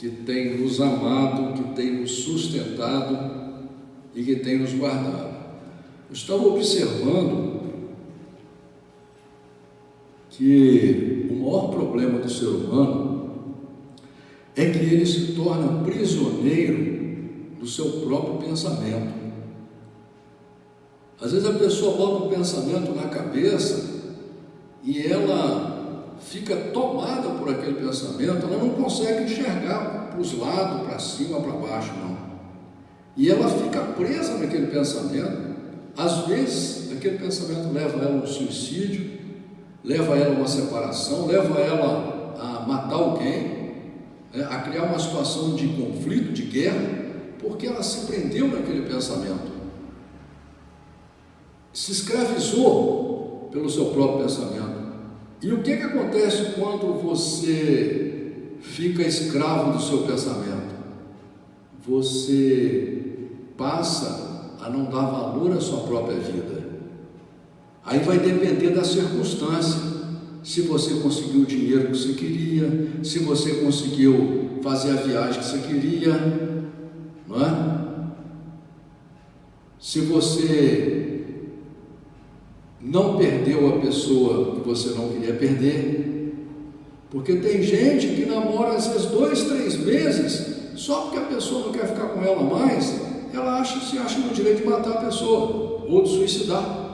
que tem nos amado, que tem nos sustentado e que tem nos guardado. Eu estava observando que o maior problema do ser humano é que ele se torna prisioneiro do seu próprio pensamento. Às vezes a pessoa bota um pensamento na cabeça e ela fica tomada por aquele pensamento, ela não consegue enxergar para os lados, para cima, para baixo, não. E ela fica presa naquele pensamento. Às vezes, aquele pensamento leva ela a um suicídio, leva ela a uma separação, leva ela a matar alguém, a criar uma situação de conflito, de guerra, porque ela se prendeu naquele pensamento. Se escravizou pelo seu próprio pensamento. E o que acontece quando você fica escravo do seu pensamento? Você passa a não dar valor à sua própria vida. Aí vai depender da circunstância. Se você conseguiu o dinheiro que você queria, se você conseguiu fazer a viagem que você queria, não é? Se você não perdeu a pessoa que você não queria perder, porque tem gente que namora às vezes 2, 3 meses, só porque a pessoa não quer ficar com ela mais, ela se acha no direito de matar a pessoa, ou de suicidar.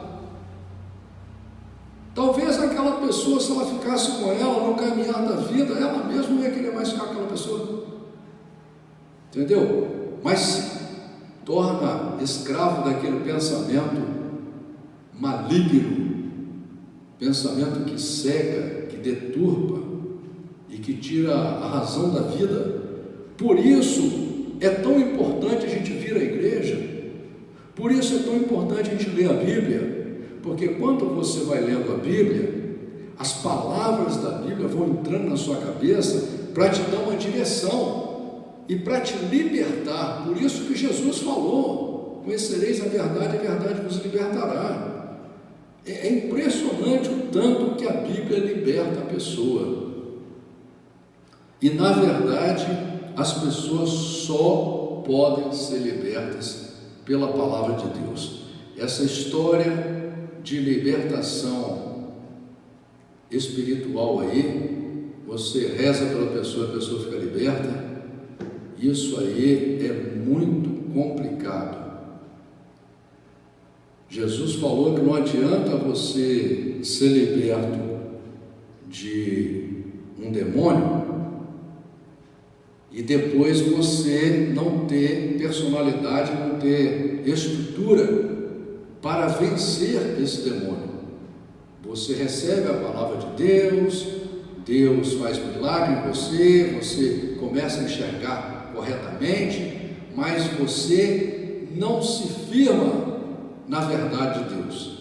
Talvez aquela pessoa, se ela ficasse com ela no caminhar da vida, ela mesma não ia querer mais ficar com aquela pessoa, entendeu? Mas se torna escravo daquele pensamento maligno, pensamento que cega, que deturpa e que tira a razão da vida. Por isso é tão importante a gente vir à igreja, por isso é tão importante a gente ler a Bíblia, porque quando você vai lendo a Bíblia, as palavras da Bíblia vão entrando na sua cabeça para te dar uma direção e para te libertar. Por isso que Jesus falou: conhecereis a verdade vos libertará. É impressionante o tanto que a Bíblia liberta a pessoa. E na verdade, as pessoas só podem ser libertas pela palavra de Deus. Essa história de libertação espiritual aí, você reza pela pessoa, a pessoa fica liberta, isso aí é muito complicado. Jesus falou que não adianta você ser liberto de um demônio e depois você não ter personalidade, não ter estrutura para vencer esse demônio. Você recebe a palavra de Deus, Deus faz milagre em você, você começa a enxergar corretamente, mas você não se firma na verdade de Deus.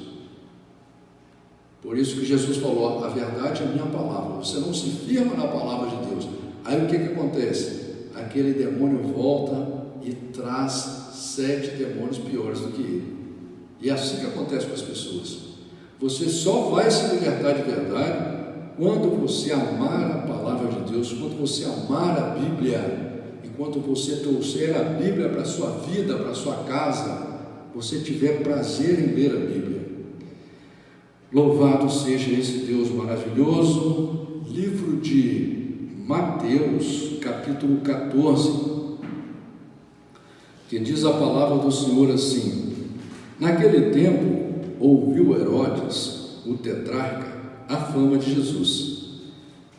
Por isso que Jesus falou: a verdade é a minha palavra. Você não se firma na palavra de Deus. Aí o que acontece? Aquele demônio volta e traz 7 demônios piores do que ele. E é assim que acontece com as pessoas. Você só vai se libertar de verdade quando você amar a palavra de Deus, quando você amar a Bíblia, e quando você trouxer a Bíblia para a sua vida, para a sua casa, você tiver prazer em ler a Bíblia. Louvado seja esse Deus maravilhoso. Livro de Mateus, capítulo 14, que diz a palavra do Senhor assim: naquele tempo ouviu Herodes, o tetrarca, a fama de Jesus,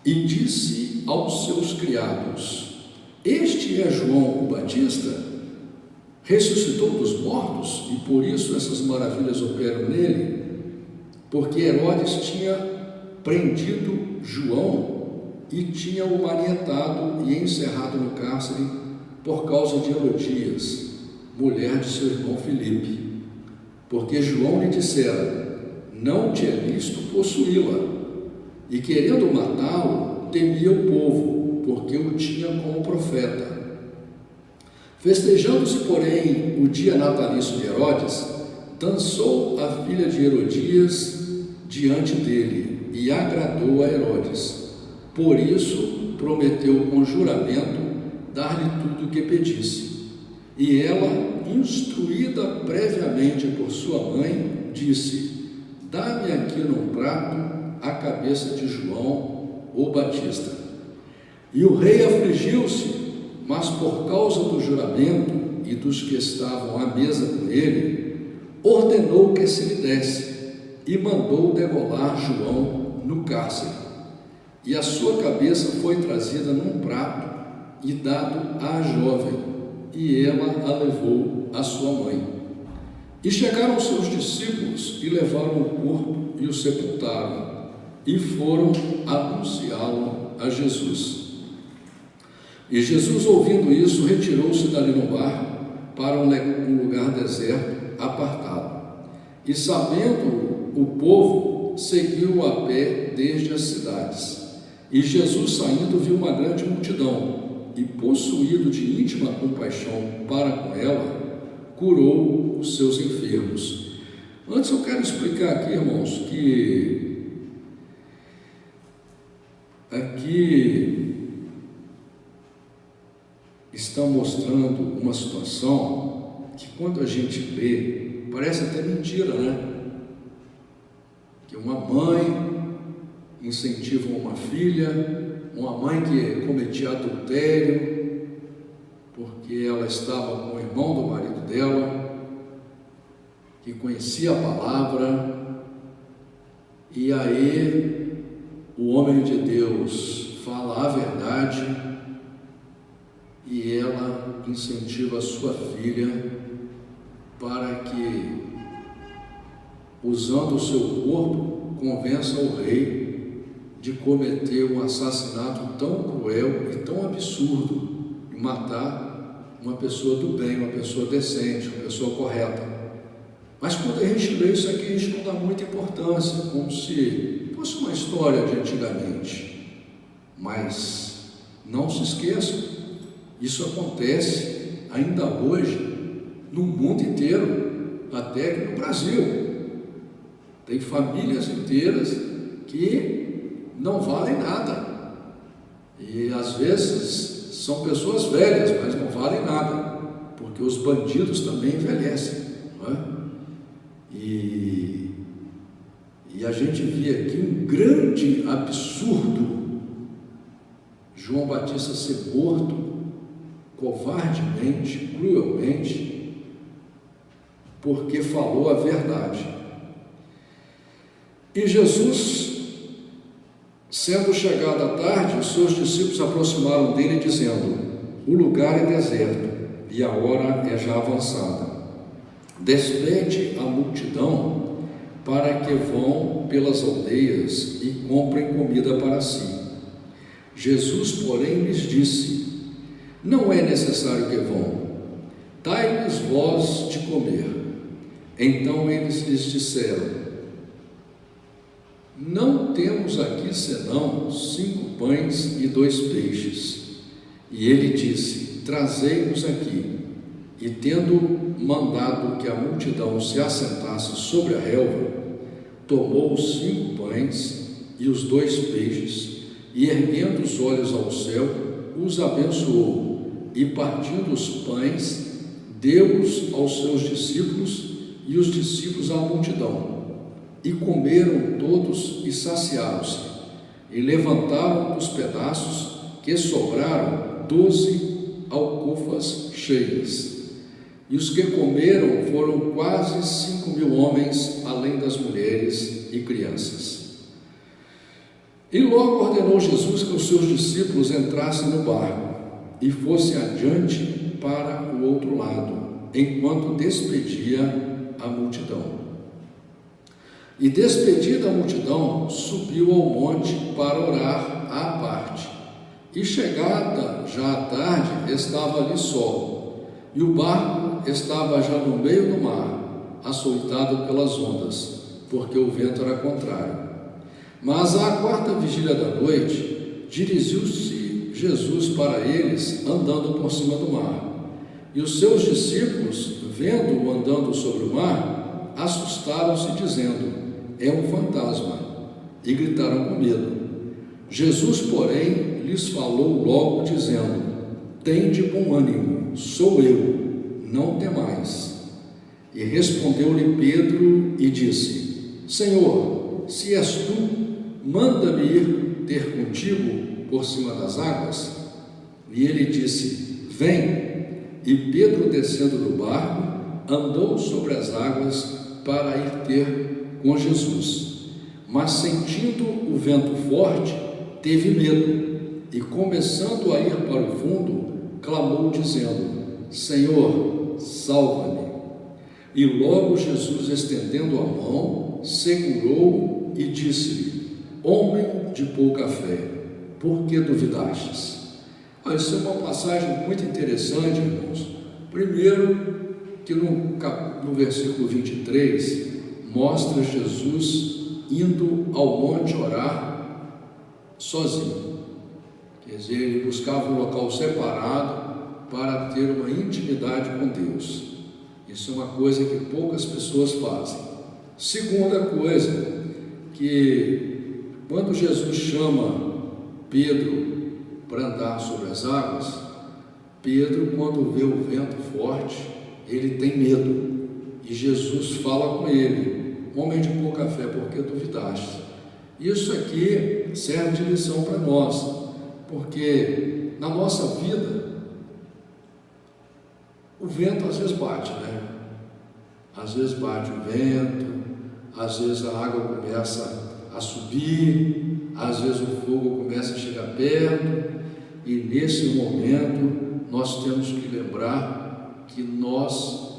e disse aos seus criados: este é João o Batista, ressuscitou dos mortos, e por isso essas maravilhas operam nele, porque Herodes tinha prendido João e tinha o manietado e encerrado no cárcere por causa de Herodias, mulher de seu irmão Filipe, porque João lhe dissera: não te é lícito possuí-la, e querendo matá-lo, temia o povo, porque o tinha como profeta. Festejando-se, porém, o dia natalício de Herodes, dançou a filha de Herodias diante dele, e agradou a Herodes. Por isso, prometeu com juramento dar-lhe tudo o que pedisse. E ela, instruída previamente por sua mãe, disse: dá-me aqui num prato a cabeça de João, o Batista. E o rei afligiu-se, mas por causa do juramento e dos que estavam à mesa com ele, ordenou que se lhe desse, e mandou degolar João no cárcere. E a sua cabeça foi trazida num prato e dado à jovem, e ela a levou à sua mãe. E chegaram seus discípulos e levaram o corpo e o sepultaram, e foram anunciá-lo a Jesus. E Jesus, ouvindo isso, retirou-se dali no barco para um lugar deserto, apartado. E sabendo o povo, seguiu a pé desde as cidades. E Jesus, saindo, viu uma grande multidão, e possuído de íntima compaixão para com ela, curou os seus enfermos. Antes eu quero explicar aqui, irmãos, que aqui está mostrando uma situação que, quando a gente lê, parece até mentira, né? Que uma mãe incentiva uma filha, uma mãe que cometia adultério, porque ela estava com o irmão do marido dela, que conhecia a palavra, e aí o homem de Deus fala a verdade, e ela incentiva a sua filha para que, usando o seu corpo, convença o rei de cometer um assassinato tão cruel e tão absurdo, e matar uma pessoa do bem, uma pessoa decente, uma pessoa correta. Mas quando a gente lê isso aqui, a gente não dá muita importância, como se fosse uma história de antigamente. Mas não se esqueçam, isso acontece ainda hoje no mundo inteiro, até aqui no Brasil. Tem famílias inteiras que não valem nada, e às vezes são pessoas velhas, mas não valem nada, porque os bandidos também envelhecem, não é? E a gente vê aqui um grande absurdo: João Batista ser morto covardemente, cruelmente, porque falou a verdade. E Jesus, sendo chegada a tarde, os seus discípulos se aproximaram dele, dizendo: o lugar é deserto e a hora é já avançada. Despede a multidão para que vão pelas aldeias e comprem comida para si. Jesus, porém, lhes disse: não é necessário que vão, dai-lhes vós de comer. Então eles lhes disseram: não temos aqui senão 5 pães e 2 peixes. E ele disse: trazei-nos aqui. E tendo mandado que a multidão se assentasse sobre a relva, tomou os 5 pães e os 2 peixes, e erguendo os olhos ao céu, os abençoou, e partindo os pães, deu-os aos seus discípulos, e os discípulos à multidão. E comeram todos e saciaram-se, e levantaram dos pedaços que sobraram 12 alcofas cheias. E os que comeram foram quase 5.000 homens, além das mulheres e crianças. E logo ordenou Jesus que os seus discípulos entrassem no barco e fossem adiante para o outro lado, enquanto despedia a multidão. E despedida a multidão, subiu ao monte para orar à parte. E chegada já à tarde, estava ali só, e o barco estava já no meio do mar, açoitado pelas ondas, porque o vento era contrário. Mas à 4ª vigília da noite, dirigiu-se Jesus para eles, andando por cima do mar. E os seus discípulos, vendo-o andando sobre o mar, assustaram-se, dizendo: é um fantasma, e gritaram com medo. Jesus, porém, lhes falou logo, dizendo: tende bom ânimo, sou eu, não temais. E respondeu-lhe Pedro e disse: Senhor, se és tu, manda-me ir ter contigo por cima das águas. E ele disse: Vem. E Pedro, descendo do barco, andou sobre as águas para ir ter com Jesus. Mas sentindo o vento forte, teve medo, e começando a ir para o fundo, clamou dizendo: Senhor, salva-me. E logo Jesus, estendendo a mão, segurou-o e disse-lhe: Homem de pouca fé, por que duvidastes? Isso é uma passagem muito interessante, irmãos. Primeiro, que no versículo 23, mostra Jesus indo ao monte orar sozinho. Quer dizer, ele buscava um local separado para ter uma intimidade com Deus. Isso é uma coisa que poucas pessoas fazem. Segunda coisa, que quando Jesus chama Pedro para andar sobre as águas, Pedro, quando vê o vento forte, ele tem medo, e Jesus fala com ele: homem de pouca fé, por que duvidaste? Isso aqui serve de lição para nós, porque na nossa vida o vento às vezes bate, né? Às vezes bate o vento, às vezes a água começa a subir, às vezes o fogo começa a chegar perto, e nesse momento nós temos que lembrar que nós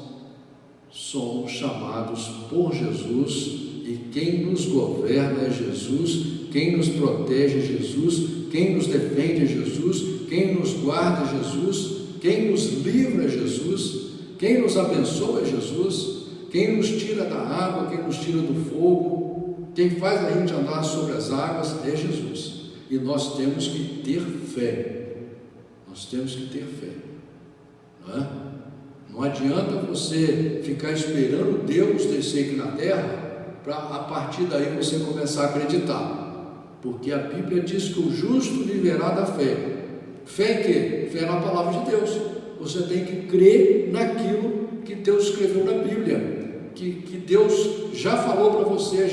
somos chamados por Jesus, e quem nos governa é Jesus, quem nos protege é Jesus, quem nos defende é Jesus, quem nos guarda é Jesus, quem nos livra é Jesus, quem nos abençoa é Jesus, quem nos tira da água, quem nos tira do fogo, quem faz a gente andar sobre as águas é Jesus. E nós temos que ter fé. Nós temos que ter fé, não é? Não adianta você ficar esperando Deus descer aqui na terra para a partir daí você começar a acreditar, porque a Bíblia diz que o justo viverá da fé. Fé em quê? Fé na palavra de Deus. Você tem que crer naquilo que Deus escreveu na Bíblia, que Deus já falou para você,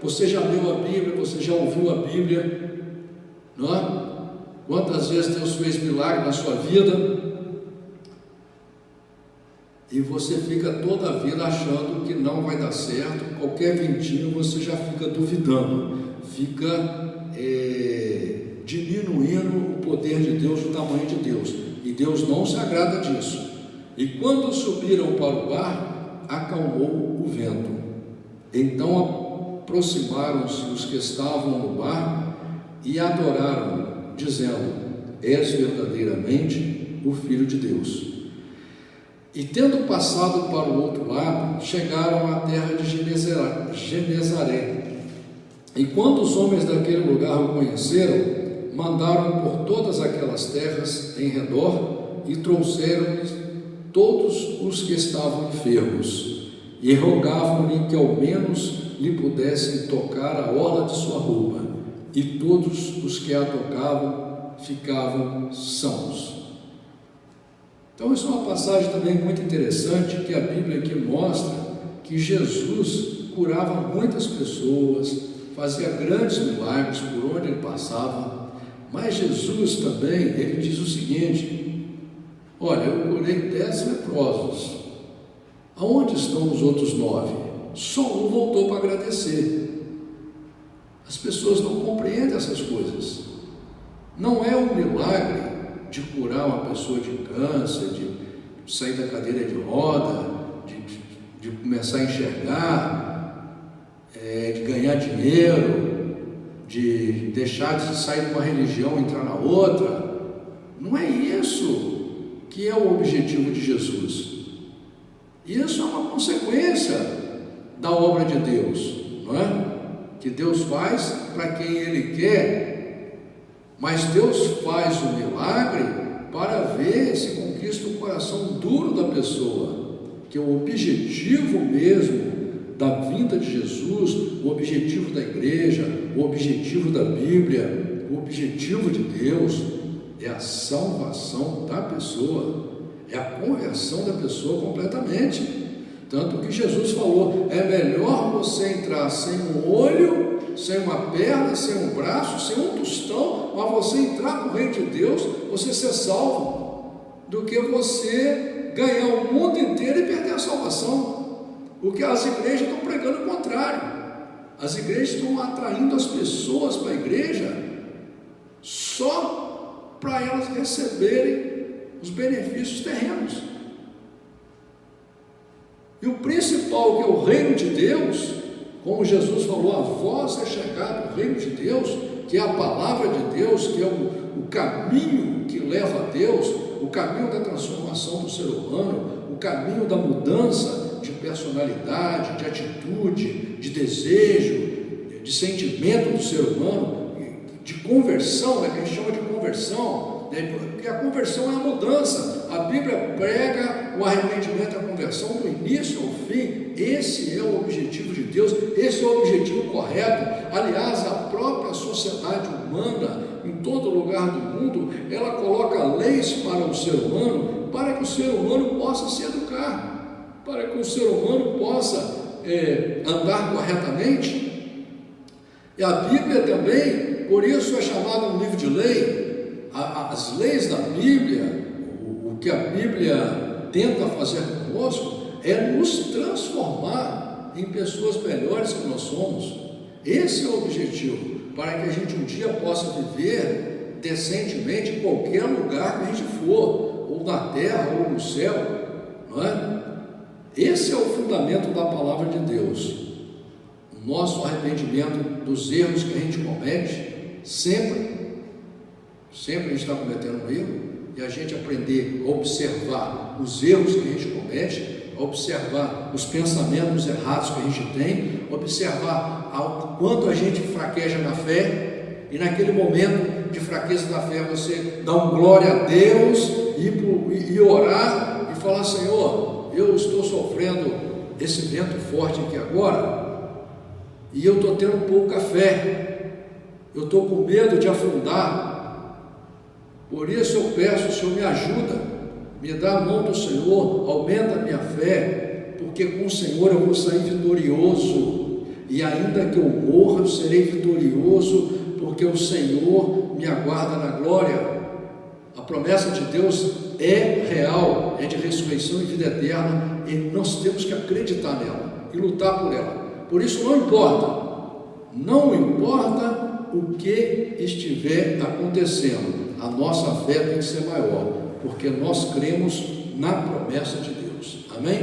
você já leu a Bíblia, você já ouviu a Bíblia, não é? Quantas vezes Deus fez milagre na sua vida e você fica toda a vida achando que não vai dar certo, qualquer ventinho você já fica duvidando, fica diminuindo o poder de Deus, o tamanho de Deus, e Deus não se agrada disso. E quando subiram para o barco, acalmou o vento. Então aproximaram-se os que estavam no barco e adoraram, dizendo: És verdadeiramente o Filho de Deus. E tendo passado para o outro lado, chegaram à terra de Genezaré. E quando os homens daquele lugar o conheceram, mandaram por todas aquelas terras em redor e trouxeram-lhes todos os que estavam enfermos, e rogavam-lhe que ao menos lhe pudessem tocar a orla de sua roupa, e todos os que a tocavam ficavam sãos. Então, isso é uma passagem também muito interessante, que a Bíblia aqui mostra que Jesus curava muitas pessoas, fazia grandes milagres por onde ele passava, mas Jesus também, ele diz o seguinte: olha, eu curei 10 leprosos, aonde estão os outros 9? Só um voltou para agradecer. As pessoas não compreendem essas coisas. Não é um milagre de curar uma pessoa de câncer, de sair da cadeira de roda, de começar a enxergar, de ganhar dinheiro, de deixar de sair de uma religião e entrar na outra. Não é isso que é o objetivo de Jesus. Isso é uma consequência da obra de Deus, não é? Que Deus faz para quem Ele quer, mas Deus faz o milagre para ver se conquista o coração duro da pessoa, que é o objetivo mesmo da vinda de Jesus, o objetivo da igreja, o objetivo da Bíblia, o objetivo de Deus é a salvação da pessoa, é a conversão da pessoa completamente. Tanto que Jesus falou, é melhor você entrar sem um olho, sem uma perna, sem um braço, sem um tostão, mas você entrar no reino de Deus, você ser salvo, do que você ganhar o mundo inteiro e perder a salvação. Porque as igrejas estão pregando o contrário. As igrejas estão atraindo as pessoas para a igreja só para elas receberem os benefícios terrenos. E o principal, que é o reino de Deus, como Jesus falou, a vós é chegado o reino de Deus, que é a palavra de Deus, que é o caminho que leva a Deus, o caminho da transformação do ser humano, o caminho da mudança de personalidade, de atitude, de desejo, de sentimento do ser humano, de conversão, que a gente chama de conversão, porque a conversão é a mudança. A Bíblia prega o arrependimento e a conversão do início ao fim. Esse é o objetivo de Deus, esse é o objetivo correto. Aliás, a própria sociedade humana, em todo lugar do mundo, ela coloca leis para o ser humano, para que o ser humano possa se educar, para que o ser humano possa andar corretamente. E a Bíblia também, por isso é chamado um livro de lei. As leis da Bíblia, o que a Bíblia tenta fazer conosco, é nos transformar em pessoas melhores que nós somos. Esse é o objetivo, para que a gente um dia possa viver decentemente em qualquer lugar que a gente for, ou na terra ou no céu, não é? Esse é o fundamento da palavra de Deus. O nosso arrependimento dos erros que a gente comete, sempre a gente está cometendo um erro, e a gente aprender a observar os erros que a gente comete, a observar os pensamentos errados que a gente tem, observar o quanto a gente fraqueja na fé, e naquele momento de fraqueza da fé você dá um glória a Deus e orar e falar: Senhor, eu estou sofrendo esse vento forte aqui agora, e eu estou tendo pouca fé, eu estou com medo de afundar. Por isso eu peço, o Senhor me ajuda, me dá a mão do Senhor, aumenta a minha fé, porque com o Senhor eu vou sair vitorioso, e ainda que eu morra, eu serei vitorioso, porque o Senhor me aguarda na glória. A promessa de Deus é real, é de ressurreição e vida eterna, e nós temos que acreditar nela e lutar por ela. Por isso não importa o que estiver acontecendo, a nossa fé tem que ser maior, porque nós cremos na promessa de Deus. Amém?